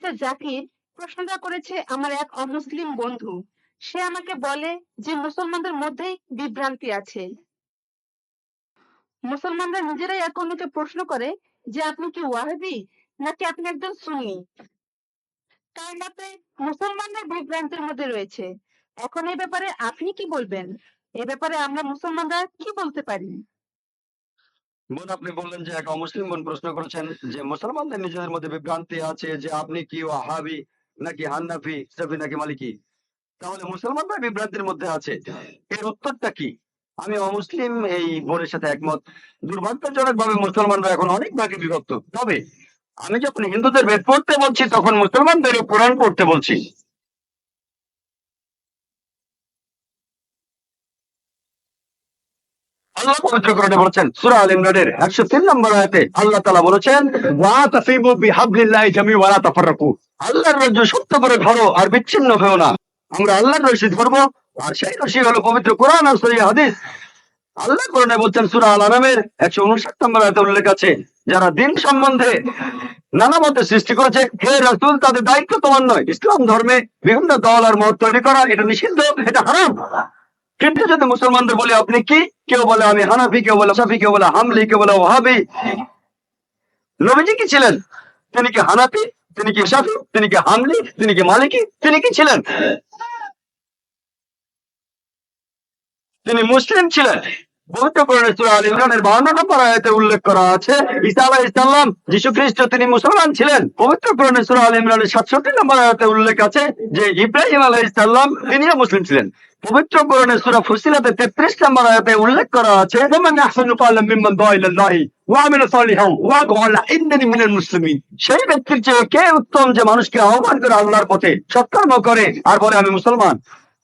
Mister Zakir, প্রশ্নটা করেছে আমার এক অমুসলিম বন্ধু। সে আমাকে বলে যে মুসলমানদের মধ্যেই বিভ্রান্তি আছে। মুসলমানরা নিজেরাই এক অন্যকে প্রশ্ন করে যে আপনি কি ওয়াহাবি নাকি আপনি একজন সুন্নি। কারণ আপনি মুসলমানদের বিভ্রান্তির মধ্যে রয়েছে। এখন এই ব্যাপারে আপনি কি বলবেন? এ ব্যাপারে আমরা মুসলমানরা কি বলতে পারি? বোন, আপনি বললেন যে এক অমুসলিম বোন প্রশ্ন করেছেন যে মুসলমানদের নিজেদের মধ্যে বিভ্রান্তি আছে যে আপনি কি ওয়াহাবি নাকি হান্নাফি, সাফি নাকি মালিকি। তাহলে মুসলমানরা বিভ্রান্তির মধ্যে আছে, এর উত্তরটা কি? আমি অমুসলিম এই বোনের সাথে একমত। দুর্ভাগ্যজনক ভাবে মুসলমানরা এখন অনেক ভাগে বিভক্ত। তবে আমি যখন হিন্দুদের বেদ পড়তে বলছি তখন মুসলমানদেরও কোরআন পড়তে বলছি। আল্লাহ পবিত্র কোরআনে বলেছেন সূরা আল ইমরানের 103 নম্বর আয়াতে আল্লাহ তাআলা বলেছেন ওয়াতাসিমু বিহাবলিল্লাহি জামিআন ওয়া লা তাফাররাকু। আল্লাহর রজ্জু শক্ত করে ধরো আর বিচ্ছিন্ন হও না। আমরা আল্লাহর রশি ধরবো, আর সেই রশি হলো পবিত্র কোরআন আর সহিহ হাদিস। আল্লাহ কোরআনে বলছেন সূরা আল আনামের 159 নম্বর আয়াতে উল্লেখ আছে, যারা দিন সম্বন্ধে নানা মতে সৃষ্টি করেছে, হে রাসূল তাদের দায়িত্ব তোমার নয়। ইসলাম ধর্মে বিভিন্ন দল আর মত তৈরি করা এটা নিষিদ্ধ, এটা হারাম। কিন্তু যদি মুসলমানদের বলে আপনি কি, কেউ বলে আমি হানাফি, কেউ বলে শাফি, কেউ বলে হামলি, কেউ বলে ওয়াহাবি। নবীজি কি ছিলেন? তিনি কি হানাফি, তিনি কি শাফি, তিনি কি হামলি, তিনি কি মালিকি, তিনি কি ছিলেন? তিনি মুসলিম ছিলেন। পবিত্র কোরআনে সূরা আল ইমরানের 52 নম্বর আয়াতে উল্লেখ করা আছে ঈসা আলাইহিস সালাম, যীশু খ্রিস্ট তিনি মুসলমান ছিলেন। পবিত্র কোরআনে সূরা আল ইমরানের 67 নম্বর আয়াতে উল্লেখ আছে যে ইব্রাহিম আলাইহিস সালাম তিনিও মুসলিম ছিলেন। পবিত্র কোরআনে সূরা ফুসিলাতে 33 নম্বর আয়াতে উল্লেখ করা আছে ওমান আহসানু ক্বালাম মিম্মান দাআ ইলাল্লাহি ওয়া আমিলা সালিহান ওয়া ক্বালা ইন্নানি মিনাল মুসলিমিন। সেই ব্যক্তির চেয়ে কে উত্তম যে মানুষকে আহ্বান করে আল্লাহর পথে, সৎকর্ম করে আর বলে আমি মুসলমান।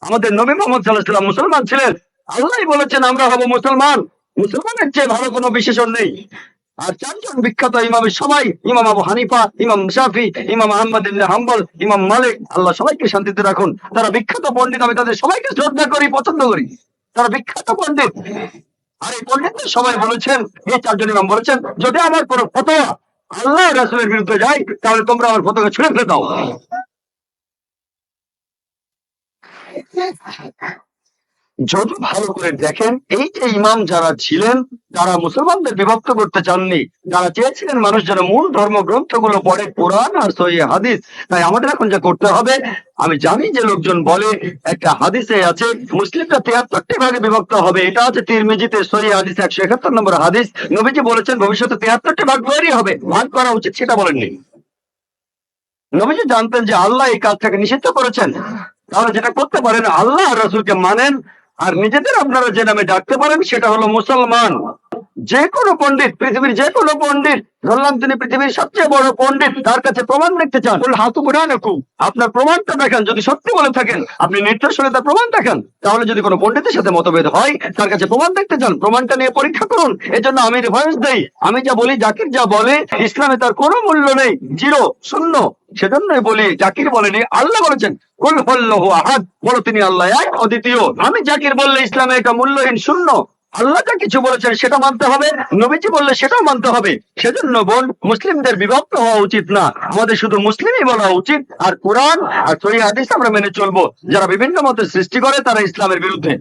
আমাদের নবী মুহাম্মদ সাল্লাল্লাহু আলাইহি ওয়াসাল্লাম মুসলমান ছিলেন। আল্লাহই বলেছেন আমরা হব মুসলমান। মুসলমানের চেয়ে ভালো কোনো বিশেষণ নেই। আর চারজন বিখ্যাত ইমামের সবাই, ইমাম আবু হানিফা, ইমাম শাফি, ইমাম আহমদ ইবনে হাম্বল, ইমাম মালিক, আল্লাহ সবাইকে শান্তিতে রাখুন, তারা বিখ্যাত পণ্ডিত। আমি তাদের সবাইকে শ্রদ্ধা করি, পছন্দ করি। তারা বিখ্যাত পণ্ডিত। আর এই পণ্ডিতদের সবাই বলেছেন, এই চারজন ইমাম বলেছেন, যদি আমার কোনো ফতোয়া আল্লাহ রাসূলের বিরুদ্ধে যায় তাহলে তোমরা আমার ফতোয়া ছুঁড়ে ফেলে দাও। যদি ভালো করে দেখেন, এই যে ইমাম যারা ছিলেন তারা মুসলমানদের বিভক্ত করতে চাননি। তারা চেয়েছিলেন মানুষ যেন মূল ধর্মগ্রন্থগুলো পড়ে, কোরআন আর সহিহ হাদিস। তাই আমাদের এখন যা করতে হবে, আমি জানি যে লোকজন বলে একটা হাদিসে আছে মুসলিমরা 73টি ভাগে বিভক্ত হবে, এটা আছে তিরমিজিতে সহিহ হাদিস 171 নম্বর হাদিস। নবীজি বলেছেন ভবিষ্যতে 73টি ভাগ তৈরি হবে, ভাগ করা উচিত সেটা বলেননি। নবীজি জানতেন যে আল্লাহ এই কাজটাকে নিষিদ্ধ করেছেন। তাহলে যেটা করতে পারেন, আল্লাহ আর রাসূলকে মানেন, আর নিজেদের আপনারা যে নামে ডাকতে পারেন সেটা হলো মুসলমান। যে কোনো পণ্ডিত, পৃথিবীর যে কোনো পণ্ডিত, ধরলাম তিনি পৃথিবীর সবচেয়ে বড় পণ্ডিত, তার কাছে প্রমাণ দেখতে চান, হাতু বুড়ানকু, আপনার প্রমাণটা দেখান। যদি সত্যি বলে থাকেন, আপনি নির্দোষলে তার প্রমাণ দেখান। তাহলে যদি কোনো পণ্ডিতের সাথে মতভেদ হয়, তার কাছে প্রমাণ দেখতে চান, প্রমাণটা নিয়ে পরীক্ষা করুন। এজন্য আমি রেফারেন্স দেই, আমি যা বলি জাকির যা বলে ইসলামে তার কোনো মূল্য নেই, জিরো, শূন্য। সেজন্যই বলি জাকির বলেনি, আল্লাহ বলেছেন কুল হুয়াল্লাহু আহাদ, বলো তিনি আল্লাহ এক অদ্বিতীয়। আমি জাকির বললে ইসলামে এটা মূল্যহীন, শূন্য। আল্লাহ যা কিছু বলেছেন সেটা মানতে হবে, নবীজি বললে সেটাও মানতে হবে। সেজন্য বোন, মুসলিমদের বিভক্ত হওয়া উচিত না, আমাদের শুধু মুসলিমই বলা উচিত। আর কোরআন আর সহিহ হাদিস আমরা মেনে চলবো। যারা বিভিন্ন মতের সৃষ্টি করে তারা ইসলামের বিরুদ্ধে।